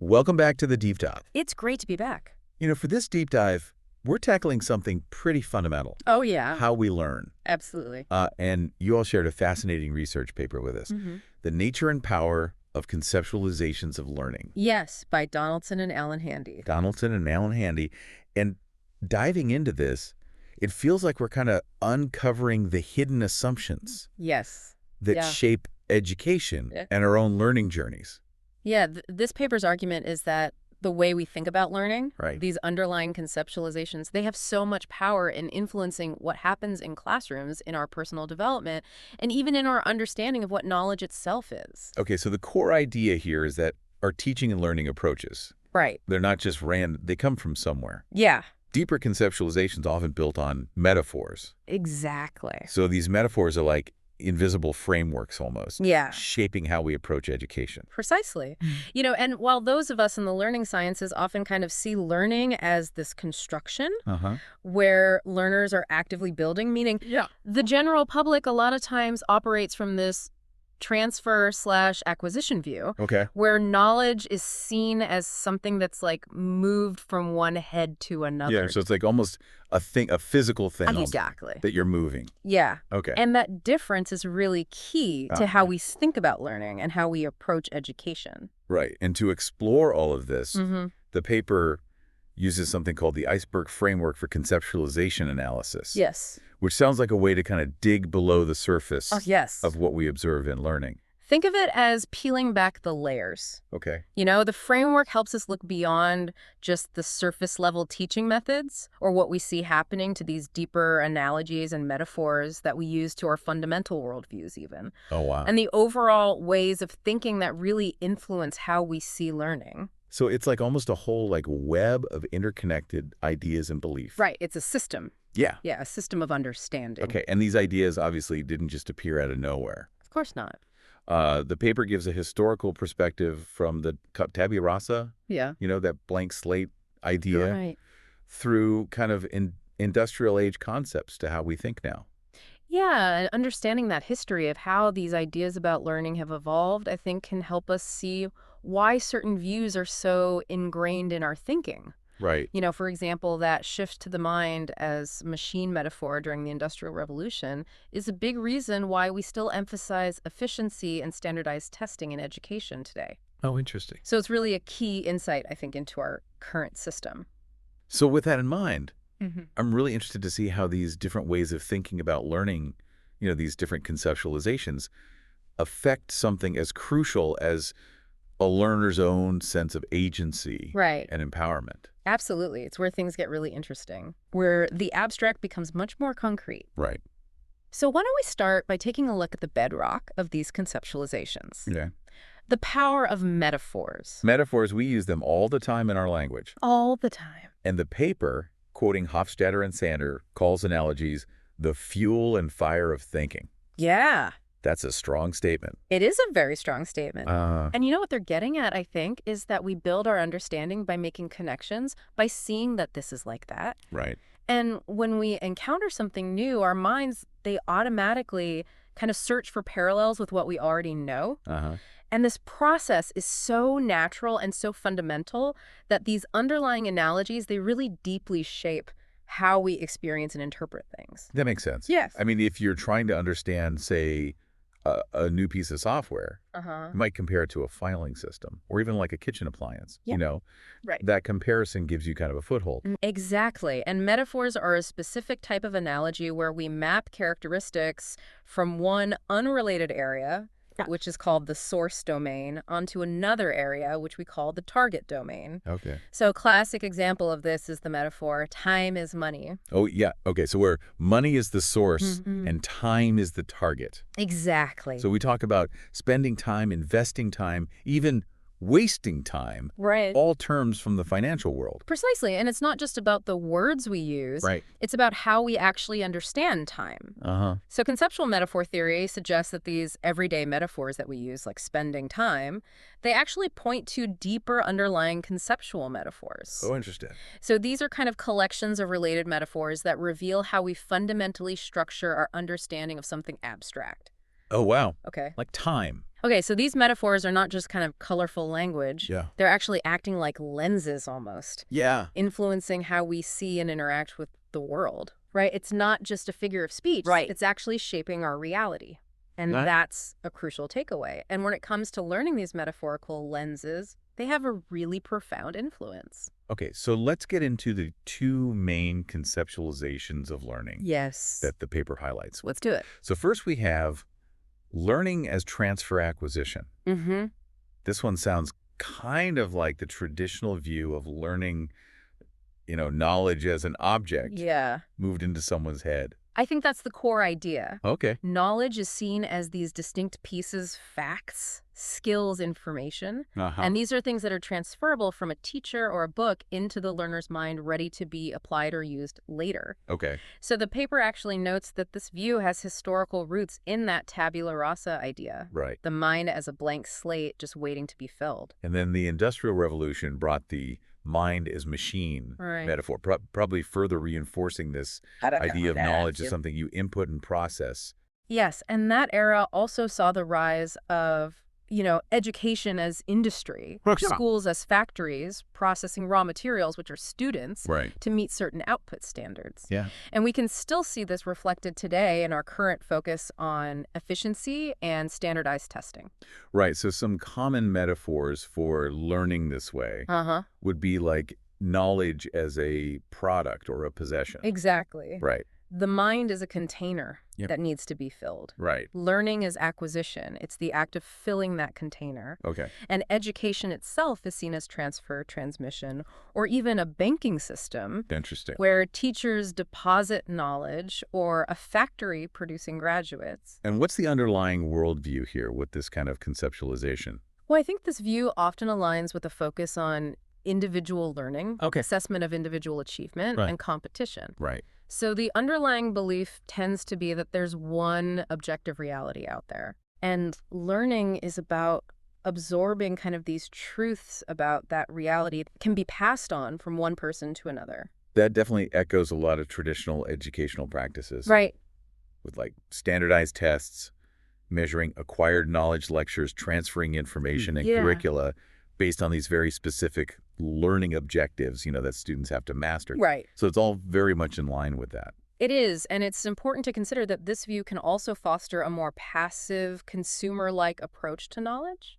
Welcome back to the deep dive. It's great to be back. For this deep dive, we're tackling something pretty fundamental. Oh, yeah. How we learn. Absolutely. And you all shared a fascinating research paper with us. The nature and power of conceptualizations of learning. Yes, by Donaldson and Alan Handy. Donaldson and Alan Handy. And diving into this, it feels like we're kind of uncovering the hidden assumptions Yes. that shape education and our own learning journeys. Yeah, this paper's argument is that the way we think about learning, Right. these underlying conceptualizations, they have so much power in influencing what happens in classrooms, in our personal development, and even in our understanding of what knowledge itself is. Okay, so the core idea here is that our teaching and learning approaches, Right. they're not just random, they come from somewhere. Yeah. Deeper conceptualizations often built on metaphors. Exactly. So these metaphors are like invisible frameworks almost. Yeah. Shaping how we approach education. Precisely. And while those of us in the learning sciences often kind of see learning as this construction where learners are actively building, meaning the general public a lot of times operates from this transfer/acquisition view, where knowledge is seen as something that's like moved from one head to another. Yeah, so it's like almost a physical thing. Exactly. That you're moving. Yeah. Okay. And that difference is really key to how we think about learning and how we approach education. Right. And to explore all of this, the paper uses something called the iceberg framework for conceptualization analysis. Yes. Which sounds like a way to kind of dig below the surface of what we observe in learning. Think of it as peeling back the layers. Okay. The framework helps us look beyond just the surface level teaching methods or what we see happening to these deeper analogies and metaphors that we use to our fundamental worldviews even. Oh, wow. And the overall ways of thinking that really influence how we see learning. So it's like almost a whole web of interconnected ideas and belief. Right. It's a system. Yeah. Yeah, a system of understanding. Okay. And these ideas obviously didn't just appear out of nowhere. Of course not. The paper gives a historical perspective from the tabula rasa, that blank slate idea, through kind of industrial age concepts to how we think now. Yeah, and understanding that history of how these ideas about learning have evolved, I think can help us see why certain views are so ingrained in our thinking. Right. For example, that shift to the mind as machine metaphor during the Industrial Revolution is a big reason why we still emphasize efficiency and standardized testing in education today. Oh, interesting. So it's really a key insight, I think, into our current system. So with that in mind, I'm really interested to see how these different ways of thinking about learning, these different conceptualizations, affect something as crucial as a learner's own sense of agency and empowerment. Absolutely. It's where things get really interesting, where the abstract becomes much more concrete. Right. So why don't we start by taking a look at the bedrock of these conceptualizations? Okay. The power of metaphors. Metaphors, we use them all the time in our language. All the time. And the paper, quoting Hofstadter and Sander, calls analogies the fuel and fire of thinking. Yeah. That's a strong statement. It is a very strong statement. And what they're getting at, I think, is that we build our understanding by making connections, by seeing that this is like that. Right. And when we encounter something new, our minds, they automatically kind of search for parallels with what we already know. And this process is so natural and so fundamental that these underlying analogies, they really deeply shape how we experience and interpret things. That makes sense. Yes. I mean, if you're trying to understand, say, a new piece of software, you might compare it to a filing system or even like a kitchen appliance, Right. That comparison gives you kind of a foothold. Exactly. And metaphors are a specific type of analogy where we map characteristics from one unrelated area, which is called the source domain, onto another area, which we call the target domain. Okay. So a classic example of this is the metaphor, time is money. Oh, yeah. Okay, so where money is the source and time is the target. Exactly. So we talk about spending time, investing time, even wasting time. Right. All terms from the financial world. Precisely. And it's not just about the words we use. Right. It's about how we actually understand time. So conceptual metaphor theory suggests that these everyday metaphors that we use, like spending time, they actually point to deeper underlying conceptual metaphors. Oh, interesting. So these are kind of collections of related metaphors that reveal how we fundamentally structure our understanding of something abstract. Oh, wow. Okay. Like time. Okay, so these metaphors are not just kind of colorful language. Yeah. They're actually acting like lenses almost, Yeah. influencing how we see and interact with the world, right? It's not just a figure of speech. Right. It's actually shaping our reality. And That- that's a crucial takeaway. And when it comes to learning these metaphorical lenses, they have a really profound influence. Okay, so let's get into the two main conceptualizations of learning Yes. that the paper highlights. Let's do it. So first we have learning as transfer acquisition. Mm-hmm. This one sounds kind of like the traditional view of learning, knowledge as an object Yeah. moved into someone's head. I think that's the core idea. Okay. Knowledge is seen as these distinct pieces, facts, skills, information. Uh-huh. And these are things that are transferable from a teacher or a book into the learner's mind, ready to be applied or used later. Okay. So the paper actually notes that this view has historical roots in that tabula rasa idea. Right. The mind as a blank slate just waiting to be filled. And then the Industrial Revolution brought the mind as machine metaphor, probably further reinforcing this idea of knowledge as something you input and process. Yes, and that era also saw the rise of, education as industry, schools as factories, processing raw materials, which are students, Right. to meet certain output standards. Yeah. And we can still see this reflected today in our current focus on efficiency and standardized testing. Right. So some common metaphors for learning this way would be like knowledge as a product or a possession. Exactly. Right. The mind is a container Yep. that needs to be filled. Right. Learning is acquisition. It's the act of filling that container. Okay. And education itself is seen as transfer, transmission, or even a banking system Interesting. where teachers deposit knowledge or a factory producing graduates. And what's the underlying worldview here with this kind of conceptualization? Well, I think this view often aligns with a focus on individual learning, Okay. assessment of individual achievement, Right. and competition. Right. So the underlying belief tends to be that there's one objective reality out there. And learning is about absorbing kind of these truths about that reality that can be passed on from one person to another. That definitely echoes a lot of traditional educational practices. Right. With like standardized tests, measuring acquired knowledge lectures, transferring information and Yeah. curricula based on these very specific learning objectives, that students have to master. Right. So it's all very much in line with that. It is, and it's important to consider that this view can also foster a more passive, consumer-like approach to knowledge.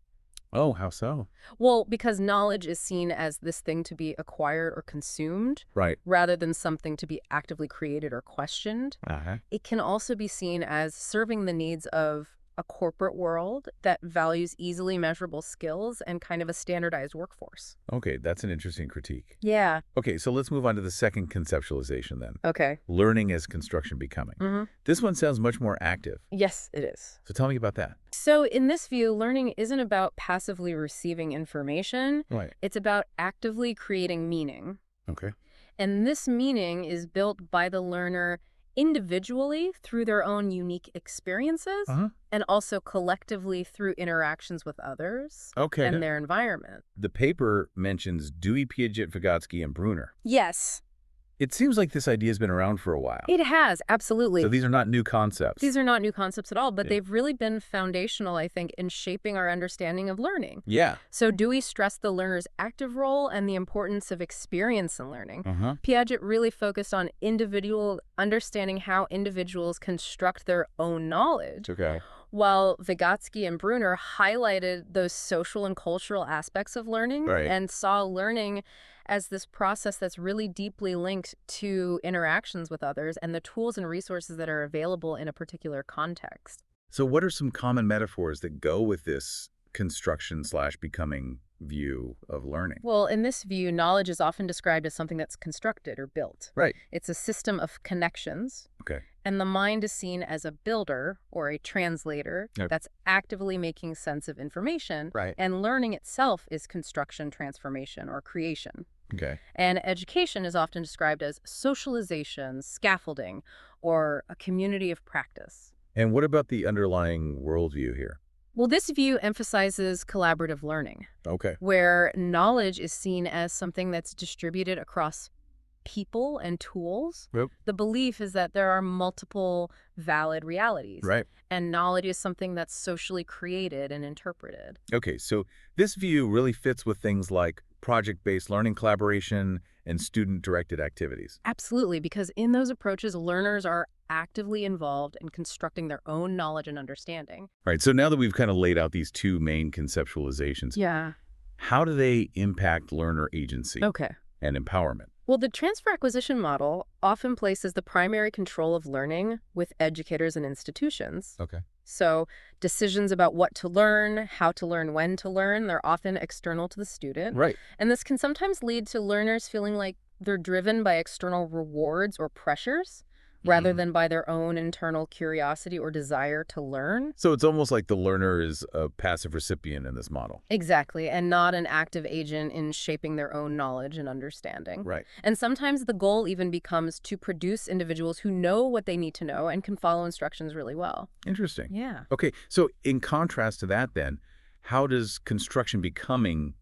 Oh, how so? Well, because knowledge is seen as this thing to be acquired or consumed, Right. rather than something to be actively created or questioned. Uh-huh. It can also be seen as serving the needs of a corporate world that values easily measurable skills and kind of a standardized workforce. Okay, that's an interesting critique. Yeah. Okay, so let's move on to the second conceptualization then. Okay. Learning as construction becoming. This one sounds much more active. Yes, it is. So tell me about that. So in this view, learning isn't about passively receiving information. Right. It's about actively creating meaning. Okay. And this meaning is built by the learner individually through their own unique experiences and also collectively through interactions with others and their environment. The paper mentions Dewey, Piaget, Vygotsky, and Brunner. Yes, It seems like this idea has been around for a while. it has, absolutely. So these are not new concepts. These are not new concepts at all, but Yeah. they've really been foundational, I think, in shaping our understanding of learning. Yeah. So Dewey stressed the learner's active role and the importance of experience in learning. Uh-huh. Piaget really focused on understanding how individuals construct their own knowledge, Okay. while Vygotsky and Brunner highlighted those social and cultural aspects of learning Right. and saw learning as this process that's really deeply linked to interactions with others and the tools and resources that are available in a particular context. So what are some common metaphors that go with this construction/becoming view of learning? Well, in this view, knowledge is often described as something that's constructed or built. Right. It's a system of connections. Okay. And the mind is seen as a builder or a translator Yep. that's actively making sense of information. Right. And learning itself is construction, transformation, or creation. Okay. And education is often described as socialization, scaffolding, or a community of practice. And what about the underlying worldview here? Well, this view emphasizes collaborative learning, Okay. where knowledge is seen as something that's distributed across people and tools. Yep. The belief is that there are multiple valid realities. Right. And knowledge is something that's socially created and interpreted. Okay, so this view really fits with things like project-based learning collaboration and student-directed activities. Absolutely, because in those approaches, learners are actively involved in constructing their own knowledge and understanding. All right, so now that we've kind of laid out these two main conceptualizations, Yeah. how do they impact learner agency Okay. and empowerment? Well, the transfer acquisition model often places the primary control of learning with educators and institutions. Okay. So decisions about what to learn, how to learn, when to learn, they're often external to the student. Right. And this can sometimes lead to learners feeling like they're driven by external rewards or pressures rather than by their own internal curiosity or desire to learn. So it's almost like the learner is a passive recipient in this model. Exactly, and not an active agent in shaping their own knowledge and understanding. Right. And sometimes the goal even becomes to produce individuals who know what they need to know and can follow instructions really well. Interesting. Yeah. Okay, so in contrast to that then, how does construction becoming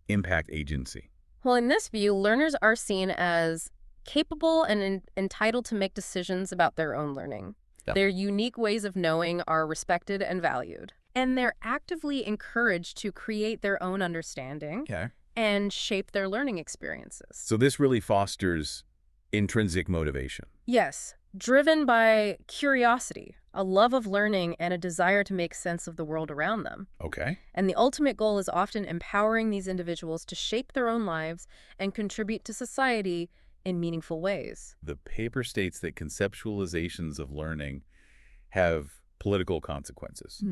impact agency? Well, in this view, learners are seen as capable and entitled to make decisions about their own learning. Yeah. Their unique ways of knowing are respected and valued. And they're actively encouraged to create their own understanding Okay. and shape their learning experiences. So this really fosters intrinsic motivation. Yes, driven by curiosity, a love of learning, and a desire to make sense of the world around them. Okay. And the ultimate goal is often empowering these individuals to shape their own lives and contribute to society in meaningful ways. The paper states that conceptualizations of learning have political consequences,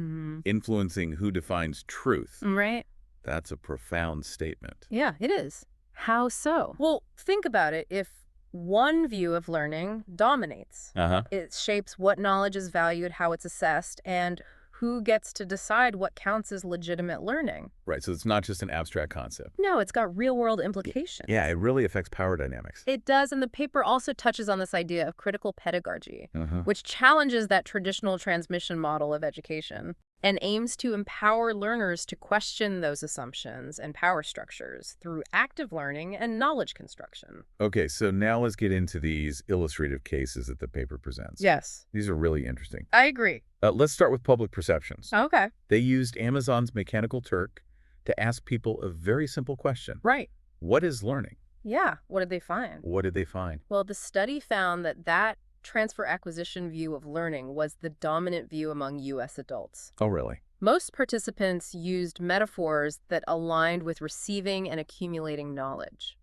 influencing who defines truth. Right? That's a profound statement. Yeah, it is. How so? Well, think about it. If one view of learning dominates, it shapes what knowledge is valued, how it's assessed, and who gets to decide what counts as legitimate learning. Right, so it's not just an abstract concept. No, it's got real-world implications. Yeah, it really affects power dynamics. It does, and the paper also touches on this idea of critical pedagogy, which challenges that traditional transmission model of education and aims to empower learners to question those assumptions and power structures through active learning and knowledge construction. Okay, so now let's get into these illustrative cases that the paper presents. Yes. These are really interesting. I agree. Let's start with public perceptions. Okay. They used Amazon's Mechanical Turk to ask people a very simple question. Right. What is learning? Yeah. What did they find? What did they find? Well, the study found that transfer acquisition view of learning was the dominant view among U.S. adults. Oh, really? Most participants used metaphors that aligned with receiving and accumulating knowledge.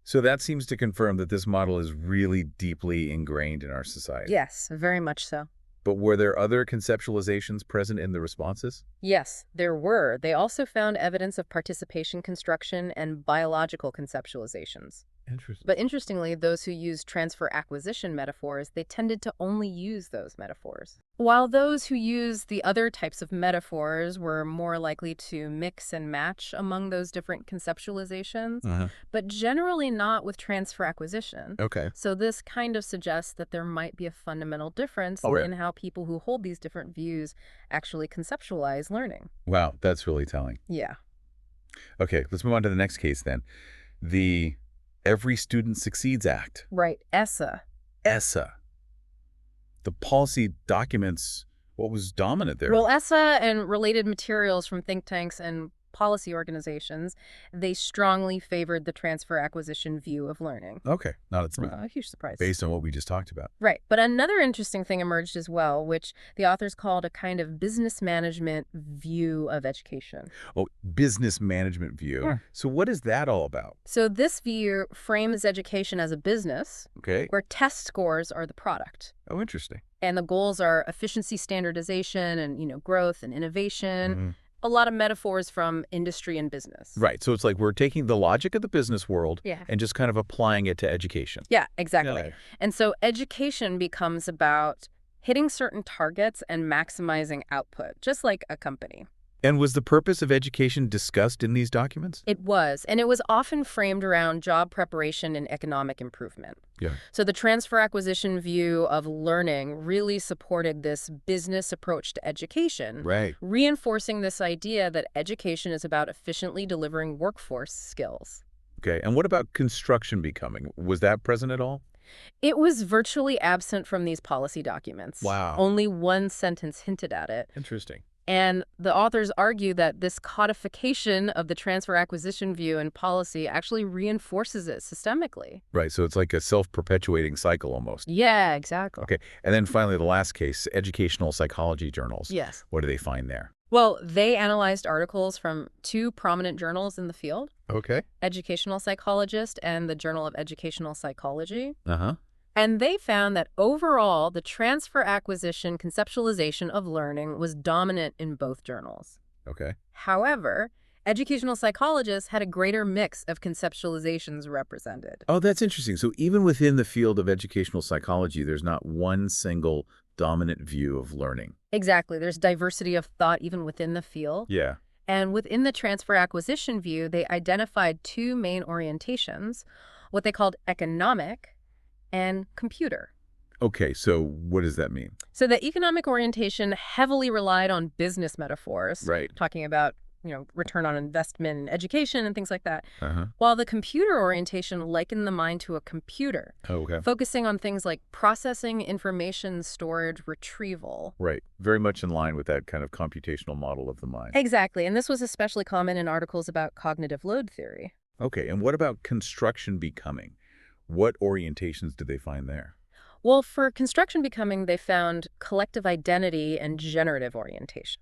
So that seems to confirm that this model is really deeply ingrained in our society. Yes, very much so. But were there other conceptualizations present in the responses? Yes, there were. They also found evidence of participation construction and biological conceptualizations. Interesting. But interestingly, those who used transfer acquisition metaphors, they tended to only use those metaphors. While those who used the other types of metaphors were more likely to mix and match among those different conceptualizations, but generally not with transfer acquisition. Okay. So this kind of suggests that there might be a fundamental difference in how people who hold these different views actually conceptualize learning. Wow, that's really telling. Yeah. Okay, let's move on to the next case then. The Every Student Succeeds Act. Right, ESSA. ESSA. The policy documents what was dominant there. Well, ESSA and related materials from think tanks and policy organizations, they strongly favored the transfer acquisition view of learning. Okay, not A huge surprise. based on what we just talked about. Right. But another interesting thing emerged as well, which the authors called a kind of business management view of education. Oh, business management view. Yeah. So what is that all about? So this view frames education as a business Okay. where test scores are the product. Oh, interesting. And the goals are efficiency, standardization, and, growth and innovation. A lot of metaphors from industry and business. Right. So it's like we're taking the logic of the business world Yeah. and just kind of applying it to education. Yeah, exactly. Yeah. And so education becomes about hitting certain targets and maximizing output, just like a company. And was the purpose of education discussed in these documents? It was, and it was often framed around job preparation and economic improvement. Yeah. So the transfer acquisition view of learning really supported this business approach to education, Right. reinforcing this idea that education is about efficiently delivering workforce skills. Okay. And what about construction becoming? Was that present at all? It was virtually absent from these policy documents. Wow. Only one sentence hinted at it. Interesting. And the authors argue that this codification of the transfer acquisition view in policy actually reinforces it systemically. Right. So it's like a self-perpetuating cycle almost. Yeah, exactly. Okay. And then finally, the last case, educational psychology journals. Yes. What do they find there? Well, they analyzed articles from two prominent journals in the field, Okay. Educational Psychologist and the Journal of Educational Psychology. Uh-huh. And they found that overall, the transfer acquisition conceptualization of learning was dominant in both journals. Okay. However, educational psychologists had a greater mix of conceptualizations represented. Oh, that's interesting. So even within the field of educational psychology, there's not one single dominant view of learning. Exactly. There's diversity of thought even within the field. Yeah. And within the transfer acquisition view, they identified two main orientations, what they called economic and computer. Okay, so what does that mean? So the economic orientation heavily relied on business metaphors, Right. talking about, return on investment in education and things like that, Uh-huh. while the computer orientation likened the mind to a computer, Okay. focusing on things like processing, information, storage, retrieval. Right. Very much in line with that kind of computational model of the mind. Exactly, and this was especially common in articles about cognitive load theory. Okay, and what about construction becoming? What orientations did they find there? Well, for construction becoming, they found collective identity and generative orientations.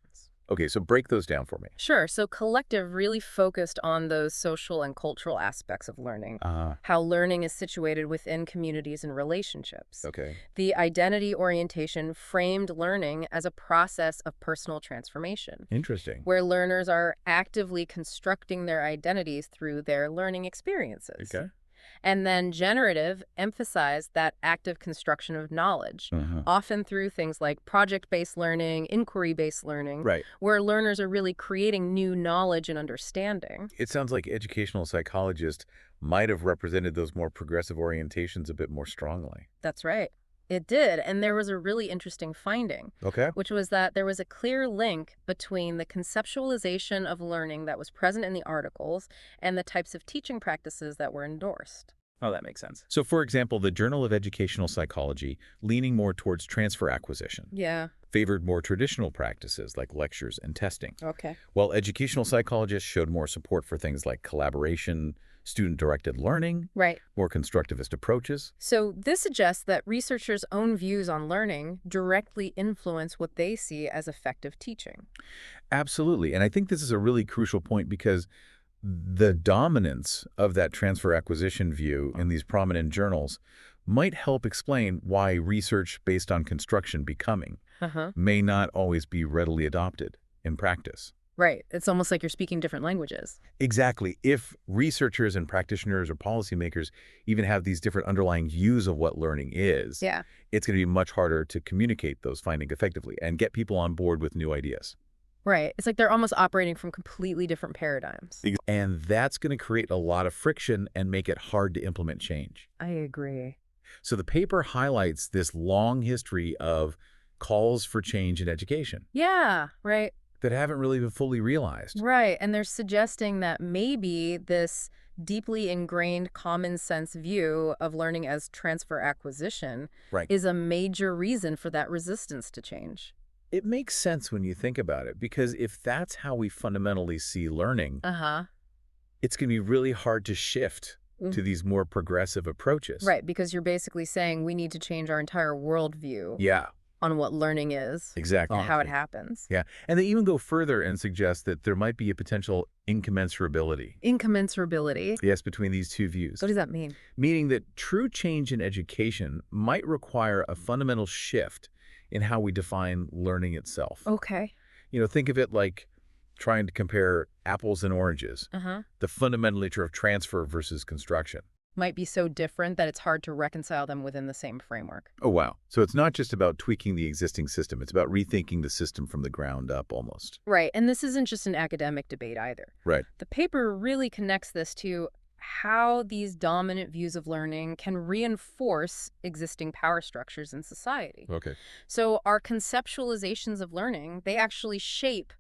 Okay, so break those down for me. Sure, so collective really focused on those social and cultural aspects of learning, how learning is situated within communities and relationships. Okay. The identity orientation framed learning as a process of personal transformation, Interesting. where learners are actively constructing their identities through their learning experiences. Okay. And then generative emphasized that active construction of knowledge, often through things like project-based learning, inquiry-based learning, Right. where learners are really creating new knowledge and understanding. It sounds like educational psychologists might have represented those more progressive orientations a bit more strongly. That's right. It did, and there was a really interesting finding, Okay. which was that there was a clear link between the conceptualization of learning that was present in the articles and the types of teaching practices that were endorsed. Oh, that makes sense. So, for example, the Journal of Educational Psychology, leaning more towards transfer acquisition, Yeah. favored more traditional practices like lectures and testing, Okay. while educational psychologists showed more support for things like collaboration, student-directed learning, Right. more constructivist approaches. So this suggests that researchers' own views on learning directly influence what they see as effective teaching. Absolutely. And I think this is a really crucial point because the dominance of that transfer acquisition view in these prominent journals might help explain why research based on construction becoming may not always be readily adopted in practice. Right. It's almost like you're speaking different languages. Exactly. If researchers and practitioners or policymakers even have these different underlying views of what learning is, Yeah. it's going to be much harder to communicate those findings effectively and get people on board with new ideas. Right. It's like they're almost operating from completely different paradigms. And that's going to create a lot of friction and make it hard to implement change. I agree. So the paper highlights this long history of calls for change in education Yeah. Right. that haven't really been fully realized. Right. And they're suggesting that maybe this deeply ingrained common sense view of learning as transfer acquisition Right. is a major reason for that resistance to change. It makes sense when you think about it, because if that's how we fundamentally see learning, it's going to be really hard to shift to these more progressive approaches. Right. Because you're basically saying we need to change our entire worldview Yeah, on what learning is, exactly. how it happens. Yeah. And they even go further and suggest that there might be a potential incommensurability. Incommensurability. Yes, between these two views. What does that mean? Meaning that true change in education might require a fundamental shift in how we define learning itself. Okay. Think of it like trying to compare apples and oranges, the fundamental nature of transfer versus construction. Might be so different that it's hard to reconcile them within the same framework. Oh, wow. So it's not just about tweaking the existing system. It's about rethinking the system from the ground up almost. Right. And this isn't just an academic debate either. Right. The paper really connects this to how these dominant views of learning can reinforce existing power structures in society. Okay. So our conceptualizations of learning, they actually shape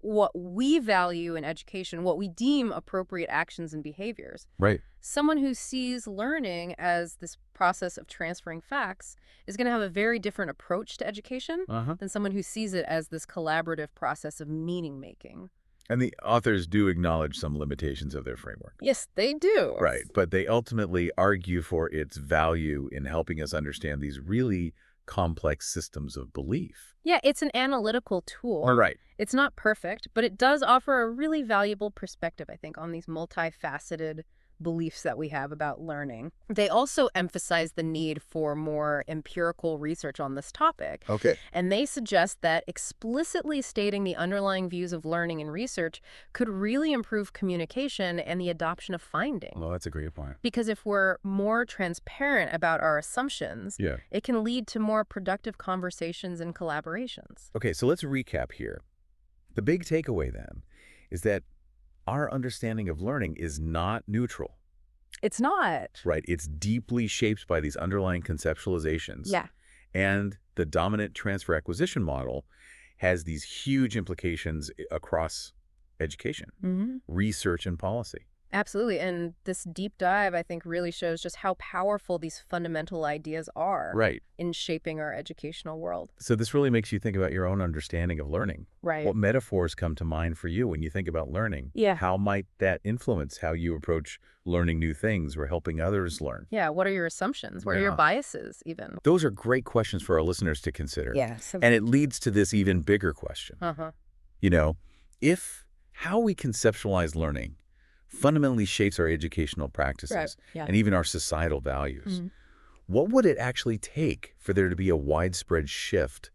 what we value in education, what we deem appropriate actions and behaviors. Right. Someone who sees learning as this process of transferring facts is going to have a very different approach to education than someone who sees it as this collaborative process of meaning-making. And the authors do acknowledge some limitations of their framework. Yes, they do. Right. But they ultimately argue for its value in helping us understand these really complex systems of belief. Yeah, it's an analytical tool. All right. It's not perfect, but it does offer a really valuable perspective, I think, on these multifaceted beliefs that we have about learning. They also emphasize the need for more empirical research on this topic. Okay. And they suggest that explicitly stating the underlying views of learning and research could really improve communication and the adoption of findings. Well, that's a great point. Because if we're more transparent about our assumptions, it can lead to more productive conversations and collaborations. Okay, so let's recap here. The big takeaway then is that our understanding of learning is not neutral. It's not. Right. It's deeply shaped by these underlying conceptualizations. Yeah. And the dominant transfer acquisition model has these huge implications across education, research, and policy. Absolutely. And this deep dive, I think, really shows just how powerful these fundamental ideas are in shaping our educational world. So this really makes you think about your own understanding of learning. Right. What metaphors come to mind for you when you think about learning? Yeah. How might that influence how you approach learning new things or helping others learn? Yeah. What are your assumptions? What are your biases, even? Those are great questions for our listeners to consider. Yes. And it leads to this even bigger question. You know, if how we conceptualize learning fundamentally shapes our educational practices and even our societal values, what would it actually take for there to be a widespread shift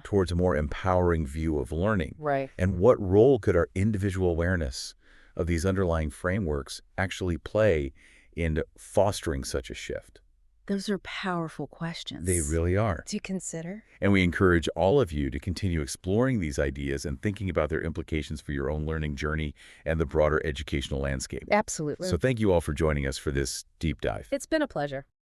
towards a more empowering view of learning? Right. And what role could our individual awareness of these underlying frameworks actually play in fostering such a shift? Those are powerful questions. They really are. To consider. And we encourage all of you to continue exploring these ideas and thinking about their implications for your own learning journey and the broader educational landscape. Absolutely. So thank you all for joining us for this deep dive. It's been a pleasure.